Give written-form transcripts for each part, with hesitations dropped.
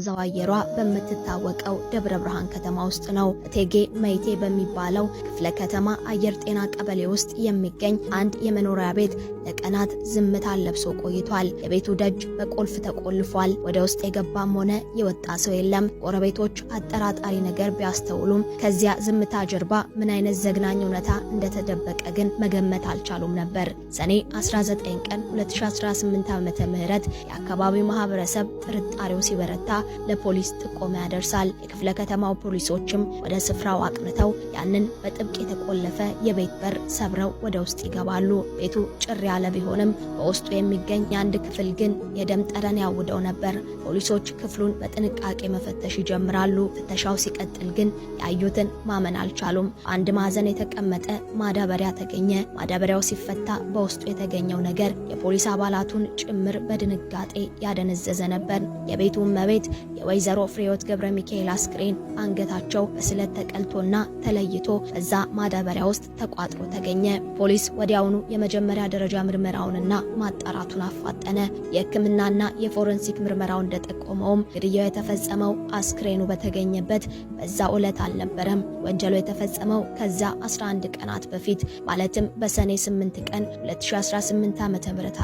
ዘዋየሯ በመትታወቀው ደብረ ብርሃን ከተማ ውስጥ ነው። እቴጌ መይቴ በሚባለው ክፍለ ከተማ አየር ጤና ቀበሌ ውስጥ የሚገኝ አንድ የመኖሪያ ቤት ለቀናት ዝምታን ለብሶ ቆይቷል። የቤቱ ደጅ በቁልፍ ተቆልፏል። ወደ ውስጥ የገባም ሆነ የወጣ ሰው የለም። ጎረቤቶች አጠራጣሪ ነገር ቢያስተውሉም ከዚያ ዝምታ ጀርባ ምን አይነት ዘግናኝ እውነታ እንደተደበቀ ግን መገመት አልቻሉም ነበር። ሰኔ 19 ቀን 2018 ዓ.ም የአካባቢው ማህበረሰብ ጥርጣሬው ሲበረታ ለፖሊስ ጥቆማ ያደርሳል። የክፍለ ከተማው ፖሊሶችም ወደ ስፍራው አቅንተው ያንን በጥብቅ የተቆለፈ የቤት በር ሰብረው ወደ ውስጥ ይገባሉ። ቤቱ ጭር ያለ ቢሆንም በውስጡ የሚገኝ የአንድ ክፍል ግን የደም ጠረን ያውደው ነበር። ፖሊሶች ክፍሉን በጥንቃቄ መፈተሽ ይጀምራሉ። ፍተሻው ሲቀጥል ግን ያዩትን ማመን አልቻሉም። አንድ ማዕዘን የተቀመጠ ማዳበሪያ ተገኘ። ማዳበሪያው ሲፈታ በውስጡ የተገኘው ነገር የፖሊስ አባላቱን ጭምር በድንጋጤ ያደነዘዘ ነበር። የቤቱ እመቤት የወይዘሮ ፍሬህይወት ገብረ ሚካኤል አስክሬን አንገታቸው በስለት ተቀልቶና ተለይቶ በዛ ማዳበሪያ ውስጥ ተቋጥሮ ተገኘ። ፖሊስ ወዲያውኑ የመጀመሪያ ደረጃ ምርመራውንና ማጣራቱን አፋጠነ። የሕክምናና የፎረንሲክ ምርመራው እንደጠቆመውም ግድያው የተፈጸመው አስክሬኑ በተገኘበት በዛ ዕለት አልነበረም። ወንጀሉ የተፈጸመው ከዛ 11 ቀናት በፊት ማለትም በሰኔ 8 ቀን 2018 ዓ.ም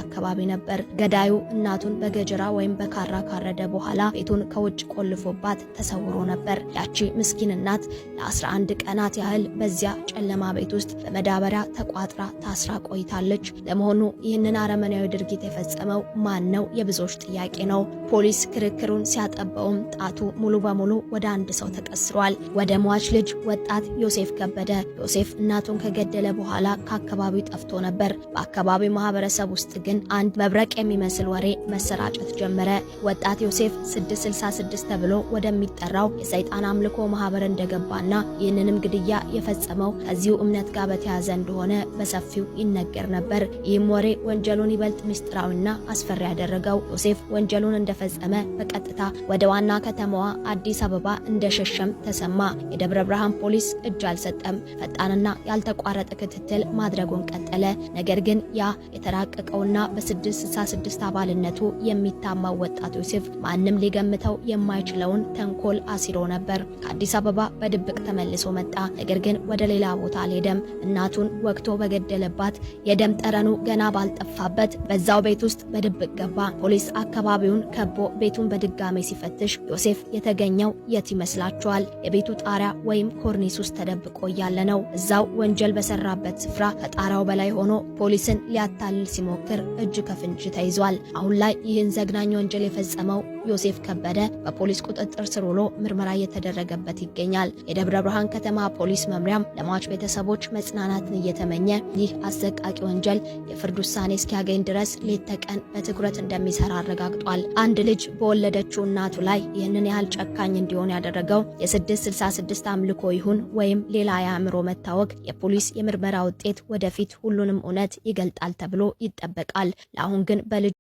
አካባቢ ነበር። ገዳዩ እናቱን በገጀራ ወይም በካራ ካረደ በኋላ ቤቱን ከውጭ ቆልፎባት ተሰውሮ ነበር። ያቺ ምስኪን እናት ለ11 ቀናት ያህል በዚያ ጨለማ ቤት ውስጥ በመዳበሪያ ተቋጥራ ታስራ ቆይታለች። ለመሆኑ ይህንን አረመናዊ ድርጊት የፈጸመው ማን ነው? የብዙዎች ጥያቄ ነው። ፖሊስ ክርክሩን ሲያጠበውም ጣቱ ሙሉ በሙሉ ወደ አንድ ሰው ተቀስሯል። ወደ ሟች ልጅ ወጣት ዮሴፍ ከበደ። ዮሴፍ እናቱን ከገደለ በኋላ ከአካባቢው ጠፍቶ ነበር። በአካባቢው ማህበረሰብ ውስጥ ግን አንድ መብረቅ የሚመስል ወሬ መሰራጨት ጀመረ። ወጣት ዮሴፍ 666 ተብሎ ወደሚጠራው የሰይጣን አምልኮ ማህበር እንደገባና ይህንንም ግድያ የፈጸመው ከዚሁ እምነት ጋር በተያያዘ እንደሆነ በሰፊው ይነገር ነበር። ይህም ወሬ ወንጀሉን ይበልጥ ምስጢራዊና አስፈሪ ያደረገው። ዮሴፍ ወንጀሉን እንደፈጸመ በቀጥታ ወደ ዋና ከተማዋ አዲስ አበባ እንደሸሸም ተሰማ። የደብረ ብርሃን ፖሊስ እጅ አልሰጠም። ፈጣንና ያልተቋረጠ ክትትል ማድረጉን ቀጠለ። ነገር ግን ያ የተራቀቀውና በ666 አባልነቱ የሚታማው ወጣት ዮሴፍ ማንም ሊገምተው የማይችለውን ተንኮል አሲሮ ነበር። ከአዲስ አበባ በድብቅ ተመልሶ መጣ። ነገር ግን ወደ ሌላ ቦታ አልሄደም። እናቱን ወግቶ በገደለባት የደም ጠረኑ ገና ባልጠፋበት በዛው ቤት ውስጥ በድብቅ ገባ። ፖሊስ አካባቢውን ከቦ ቤቱን በድጋሜ ሲፈትሽ ዮሴፍ የተገኘው የት ይመስላችኋል? የቤቱ ጣሪያ ወይም ኮርኒስ ውስጥ ተደብቆ እያለ ነው። እዛው ወንጀል በሰራበት ስፍራ ከጣሪያው በላይ ሆኖ ፖሊስን ሊያታልል ሲሞክር እጅ ከፍንጅ ተይዟል። አሁን ላይ ይህን ዘግናኝ ወንጀል የፈጸመው ዮሴፍ ከበደ በፖሊስ ቁጥጥር ስር ውሎ ምርመራ እየተደረገበት ይገኛል። የደብረ ብርሃን ከተማ ፖሊስ መምሪያም ለሟች ቤተሰቦች መጽናናትን እየተመኘ ይህ አሰቃቂ ወንጀል የፍርድ ውሳኔ እስኪያገኝ ድረስ ሌት ተቀን በትኩረት እንደሚሰራ አረጋግጧል። አንድ ልጅ በወለደችው እናቱ ላይ ይህንን ያህል ጨካኝ እንዲሆን ያደረገው የ666 አምልኮ ይሁን ወይም ሌላ የአእምሮ መታወክ የፖሊስ የምርመራ ውጤት ወደፊት ሁሉንም እውነት ይገልጣል ተብሎ ይጠበቃል። ለአሁን ግን በልጅ